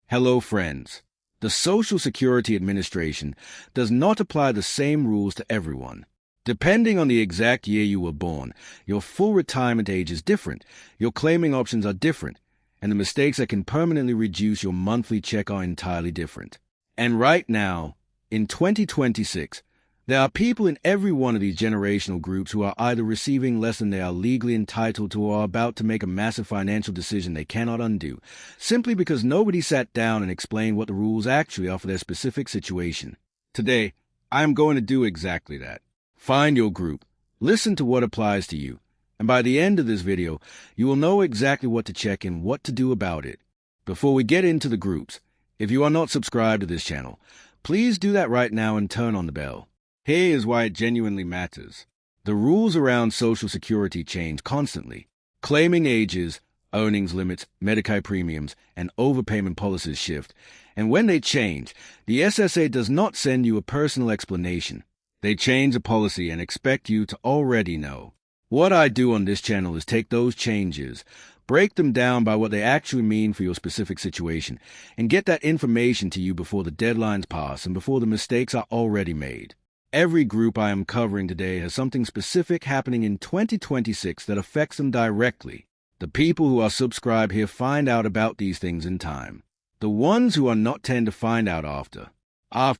Hello, friends. The Social Security Administration does not apply the same rules to everyone. Depending on the exact year you were born, your full retirement age is different, your claiming options are different, and the mistakes that can permanently reduce your monthly check are entirely different. And right now, in 2026, there are people in every one of these generational groups who are either receiving less than they are legally entitled to or are about to make a massive financial decision they cannot undo, simply because nobody sat down and explained what the rules actually are for their specific situation. Today, I am going to do exactly that. Find your group, listen to what applies to you, and by the end of this video, you will know exactly what to check and what to do about it. Before we get into the groups, if you are not subscribed to this channel, please do that right now and turn on the bell. Here is why it genuinely matters. The rules around Social Security change constantly. Claiming ages, earnings limits, Medicare premiums, and overpayment policies shift. And when they change, the SSA does not send you a personal explanation. They change the policy and expect you to already know. What I do on this channel is take those changes, break them down by what they actually mean for your specific situation, and get that information to you before the deadlines pass and before the mistakes are already made. Every group I am covering today has something specific happening in 2026 that affects them directly. The people who are subscribed here find out about these things in time. The ones who are not tend to find out after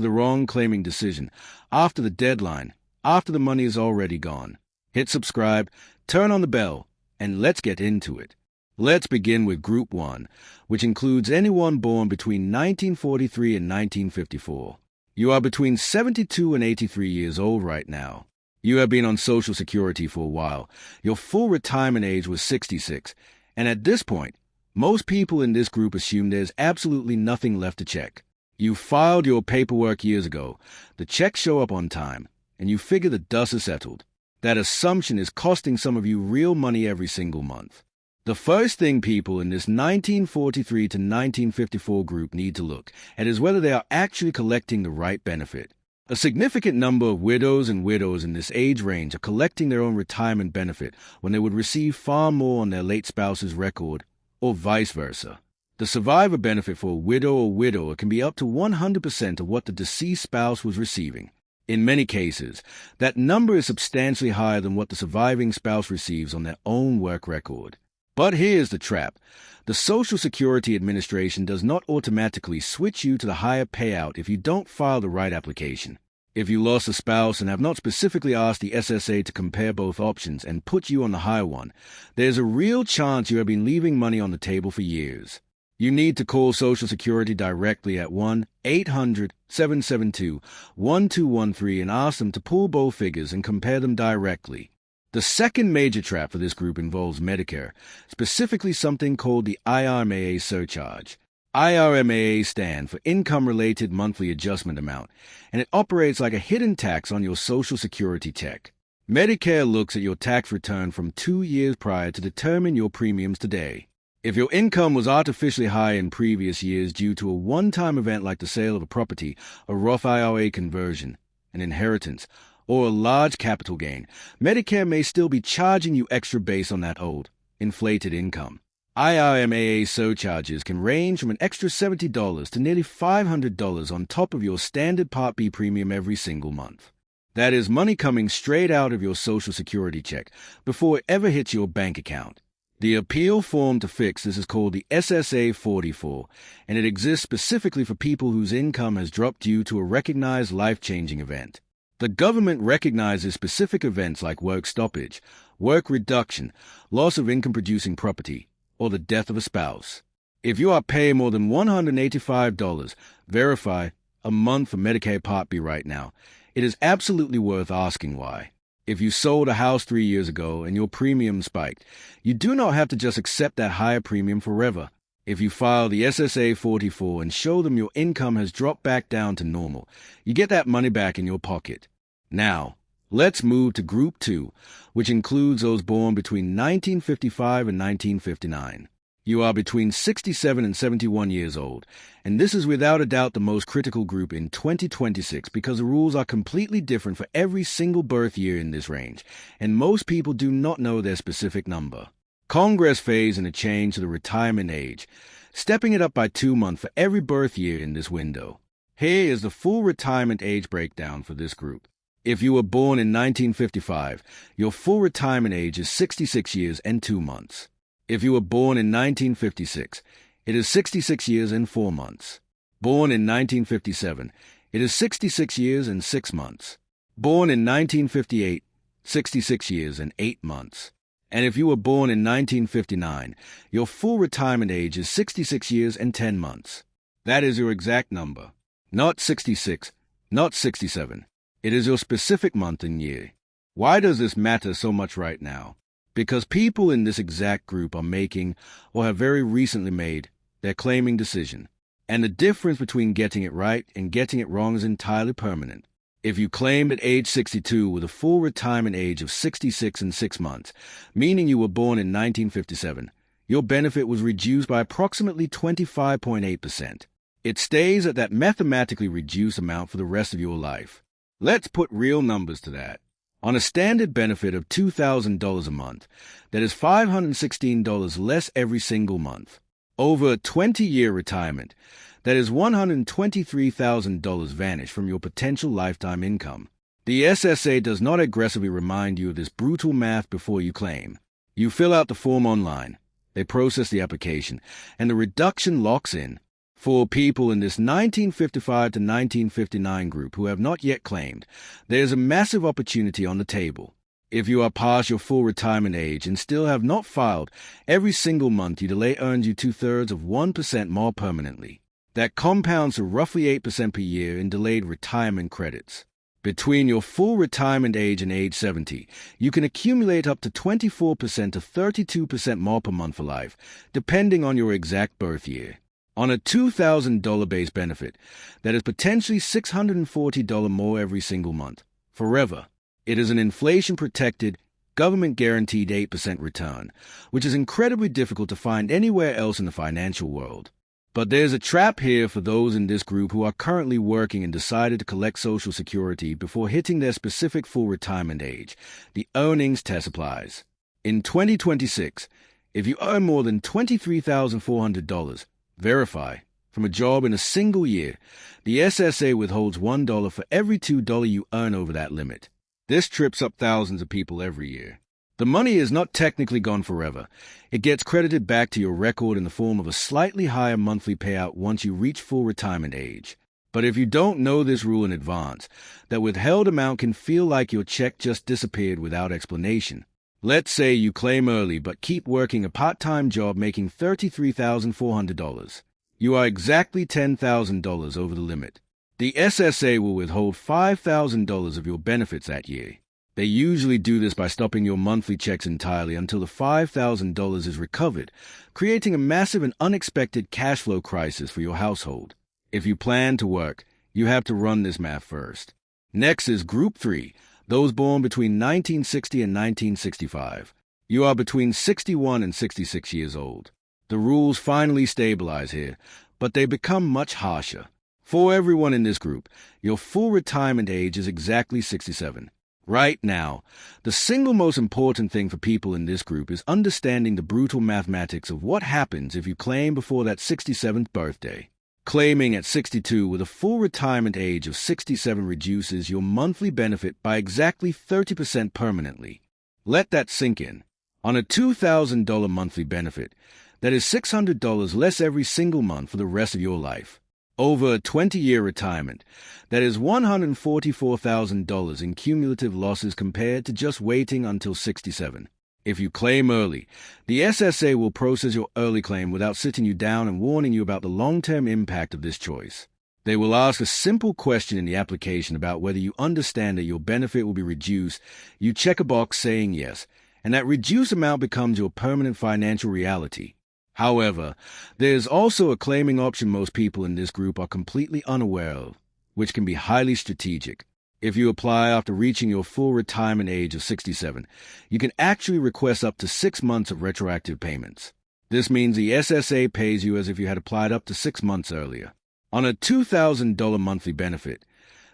the wrong claiming decision, after the deadline, after the money is already gone. Hit subscribe, turn on the bell, and let's get into it. Let's begin with Group 1, which includes anyone born between 1943 and 1954. You are between 72 and 83 years old right now. You have been on Social Security for a while. Your full retirement age was 66, and at this point, most people in this group assume there's absolutely nothing left to check. You filed your paperwork years ago, the checks show up on time, and you figure the dust is settled. That assumption is costing some of you real money every single month. The first thing people in this 1943 to 1954 group need to look at is whether they are actually collecting the right benefit. A significant number of widows and widows in this age range are collecting their own retirement benefit when they would receive far more on their late spouse's record, or vice versa. The survivor benefit for a widow or widower can be up to 100% of what the deceased spouse was receiving. In many cases, that number is substantially higher than what the surviving spouse receives on their own work record. But here's the trap. The Social Security Administration does not automatically switch you to the higher payout if you don't file the right application. If you lost a spouse and have not specifically asked the SSA to compare both options and put you on the higher one, there's a real chance you have been leaving money on the table for years. You need to call Social Security directly at 1-800-772-1213 and ask them to pull both figures and compare them directly. The second major trap for this group involves Medicare, specifically something called the IRMAA surcharge. IRMAA stands for Income-Related Monthly Adjustment Amount, and it operates like a hidden tax on your Social Security check. Medicare looks at your tax return from 2 years prior to determine your premiums today. If your income was artificially high in previous years due to a one-time event like the sale of a property, a Roth IRA conversion, an inheritance, or a large capital gain, Medicare may still be charging you extra based on that old, inflated income. IRMAA surcharges can range from an extra $70 to nearly $500 on top of your standard Part B premium every single month. That is money coming straight out of your Social Security check before it ever hits your bank account. The appeal form to fix this is called the SSA 44, and it exists specifically for people whose income has dropped due to a recognized life-changing event. The government recognizes specific events like work stoppage, work reduction, loss of income-producing property, or the death of a spouse. If you are paying more than $185, verify, a month for Medicare Part B right now, it is absolutely worth asking why. If you sold a house 3 years ago and your premium spiked, you do not have to just accept that higher premium forever. If you file the SSA 44 and show them your income has dropped back down to normal, you get that money back in your pocket. Now, let's move to Group 2, which includes those born between 1955 and 1959. You are between 67 and 71 years old, and this is without a doubt the most critical group in 2026 because the rules are completely different for every single birth year in this range, and most people do not know their specific number. Congress phased in a change to the retirement age, stepping it up by 2 months for every birth year in this window. Here is the full retirement age breakdown for this group. If you were born in 1955, your full retirement age is 66 years and 2 months. If you were born in 1956, it is 66 years and 4 months. Born in 1957, it is 66 years and 6 months. Born in 1958, 66 years and 8 months. And if you were born in 1959, your full retirement age is 66 years and 10 months. That is your exact number. Not 66, not 67. It is your specific month and year. Why does this matter so much right now? Because people in this exact group are making, or have very recently made, their claiming decision. And the difference between getting it right and getting it wrong is entirely permanent. If you claimed at age 62 with a full retirement age of 66 and 6 months, meaning you were born in 1957, your benefit was reduced by approximately 25.8%. It stays at that mathematically reduced amount for the rest of your life. Let's put real numbers to that. On a standard benefit of $2,000 a month, that is $516 less every single month. Over a 20-year retirement, that is $123,000 vanish from your potential lifetime income. The SSA does not aggressively remind you of this brutal math before you claim. You fill out the form online, they process the application, and the reduction locks in. For people in this 1955 to 1959 group who have not yet claimed, there is a massive opportunity on the table. If you are past your full retirement age and still have not filed, every single month you delay earns you 2/3 of 1% more permanently. That compounds to roughly 8% per year in delayed retirement credits. Between your full retirement age and age 70, you can accumulate up to 24% to 32% more per month for life, depending on your exact birth year. On a $2,000 base benefit, that is potentially $640 more every single month, forever. It is an inflation-protected, government-guaranteed 8% return, which is incredibly difficult to find anywhere else in the financial world. But there's a trap here for those in this group who are currently working and decided to collect Social Security before hitting their specific full retirement age. The earnings test applies. In 2026, if you earn more than $23,400, verify, from a job in a single year, the SSA withholds $1 for every $2 you earn over that limit. This trips up thousands of people every year. The money is not technically gone forever. It gets credited back to your record in the form of a slightly higher monthly payout once you reach full retirement age. But if you don't know this rule in advance, that withheld amount can feel like your check just disappeared without explanation. Let's say you claim early but keep working a part-time job making $33,400. You are exactly $10,000 over the limit. The SSA will withhold $5,000 of your benefits that year. They usually do this by stopping your monthly checks entirely until the $5,000 is recovered, creating a massive and unexpected cash flow crisis for your household. If you plan to work, you have to run this math first. Next is Group 3, those born between 1960 and 1965. You are between 61 and 66 years old. The rules finally stabilize here, but they become much harsher. For everyone in this group, your full retirement age is exactly 67. Right now, the single most important thing for people in this group is understanding the brutal mathematics of what happens if you claim before that 67th birthday. Claiming at 62 with a full retirement age of 67 reduces your monthly benefit by exactly 30% permanently. Let that sink in. On a $2,000 monthly benefit, that is $600 less every single month for the rest of your life. Over a 20-year retirement, that is $144,000 in cumulative losses compared to just waiting until 67. If you claim early, the SSA will process your early claim without sitting you down and warning you about the long-term impact of this choice. They will ask a simple question in the application about whether you understand that your benefit will be reduced. You check a box saying yes, and that reduced amount becomes your permanent financial reality. However, there is also a claiming option most people in this group are completely unaware of, which can be highly strategic. If you apply after reaching your full retirement age of 67, you can actually request up to 6 months of retroactive payments. This means the SSA pays you as if you had applied up to 6 months earlier. On a $2,000 monthly benefit,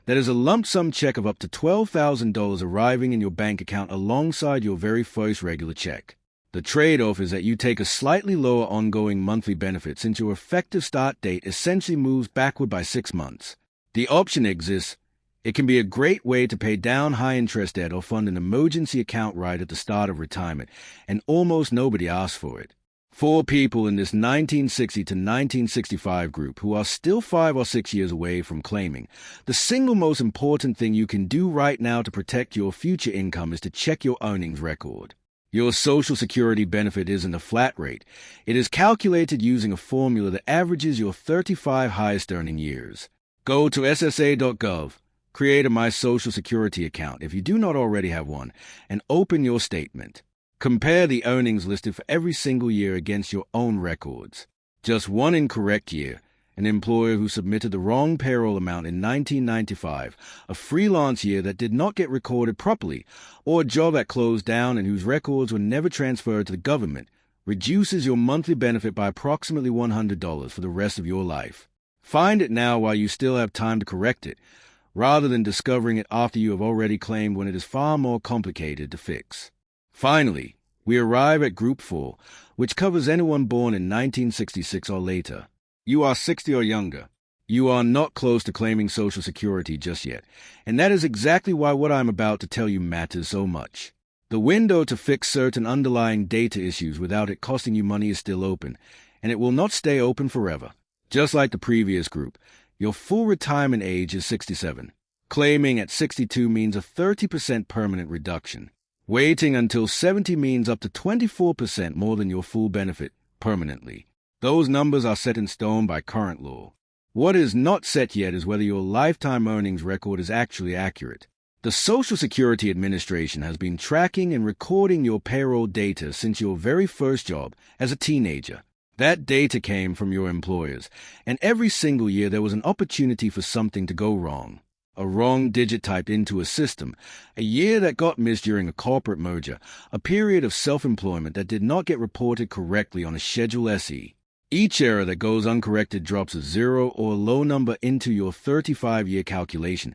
that is a lump sum check of up to $12,000 arriving in your bank account alongside your very first regular check. The trade-off is that you take a slightly lower ongoing monthly benefit since your effective start date essentially moves backward by 6 months. The option exists. It can be a great way to pay down high-interest debt or fund an emergency account right at the start of retirement, and almost nobody asks for it. For people in this 1960 to 1965 group who are still 5 or 6 years away from claiming, the single most important thing you can do right now to protect your future income is to check your earnings record. Your Social Security benefit isn't a flat rate. It is calculated using a formula that averages your 35 highest earning years. Go to ssa.gov, create a My Social Security account if you do not already have one, and open your statement. Compare the earnings listed for every single year against your own records. Just one incorrect year, an employer who submitted the wrong payroll amount in 1995, a freelance year that did not get recorded properly, or a job that closed down and whose records were never transferred to the government, reduces your monthly benefit by approximately $100 for the rest of your life. Find it now while you still have time to correct it, rather than discovering it after you have already claimed when it is far more complicated to fix. Finally, we arrive at Group 4, which covers anyone born in 1966 or later. You are 60 or younger. You are not close to claiming Social Security just yet, and that is exactly why what I'm about to tell you matters so much. The window to fix certain underlying data issues without it costing you money is still open, and it will not stay open forever. Just like the previous group, your full retirement age is 67. Claiming at 62 means a 30% permanent reduction. Waiting until 70 means up to 24% more than your full benefit permanently. Those numbers are set in stone by current law. What is not set yet is whether your lifetime earnings record is actually accurate. The Social Security Administration has been tracking and recording your payroll data since your very first job as a teenager. That data came from your employers, and every single year there was an opportunity for something to go wrong. A wrong digit typed into a system, a year that got missed during a corporate merger, a period of self-employment that did not get reported correctly on a Schedule SE. Each error that goes uncorrected drops a 0 or a low number into your 35-year calculation,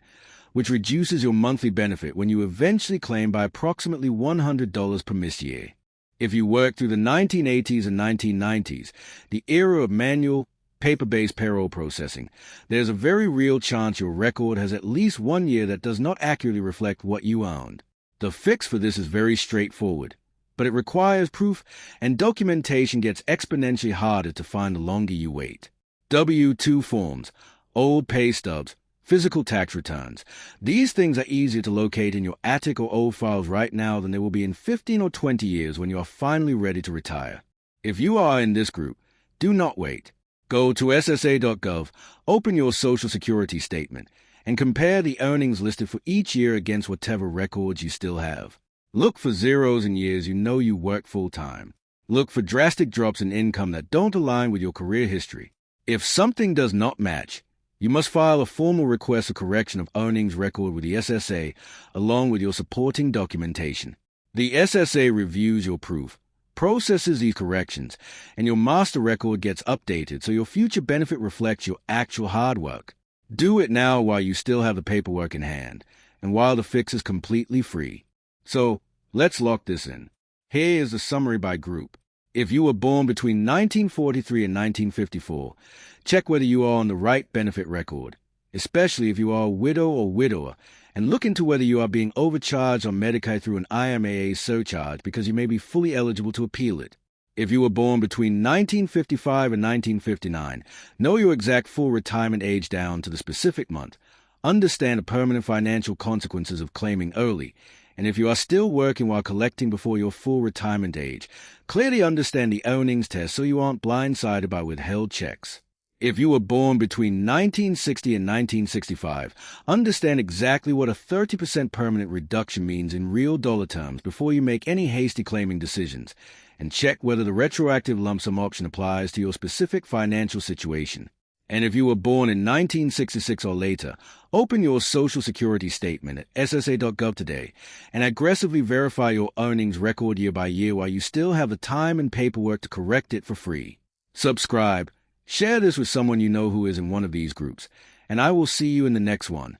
which reduces your monthly benefit when you eventually claim by approximately $100 per missed year. If you work through the 1980s and 1990s, the era of manual, paper-based payroll processing, there's a very real chance your record has at least 1 year that does not accurately reflect what you owned. The fix for this is very straightforward, but it requires proof, and documentation gets exponentially harder to find the longer you wait. W-2 forms, old pay stubs, physical tax returns. These things are easier to locate in your attic or old files right now than they will be in 15 or 20 years when you are finally ready to retire. If you are in this group, do not wait. Go to ssa.gov, open your Social Security statement, and compare the earnings listed for each year against whatever records you still have. Look for zeros in years you know you work full-time. Look for drastic drops in income that don't align with your career history. If something does not match, you must file a formal request for correction of earnings record with the SSA along with your supporting documentation. The SSA reviews your proof, processes these corrections, and your master record gets updated so your future benefit reflects your actual hard work. Do it now while you still have the paperwork in hand, and while the fix is completely free. So, let's lock this in. Here is the summary by group. If you were born between 1943 and 1954, check whether you are on the right benefit record, especially if you are a widow or widower, and look into whether you are being overcharged on Medicare through an IMAA surcharge because you may be fully eligible to appeal it. If you were born between 1955 and 1959, know your exact full retirement age down to the specific month, understand the permanent financial consequences of claiming early, and if you are still working while collecting before your full retirement age, clearly understand the earnings test so you aren't blindsided by withheld checks. If you were born between 1960 and 1965, understand exactly what a 30% permanent reduction means in real dollar terms before you make any hasty claiming decisions, and check whether the retroactive lump sum option applies to your specific financial situation. And if you were born in 1966 or later, open your Social Security statement at ssa.gov today and aggressively verify your earnings record year by year while you still have the time and paperwork to correct it for free. Subscribe. Share this with someone you know who is in one of these groups, and I will see you in the next one.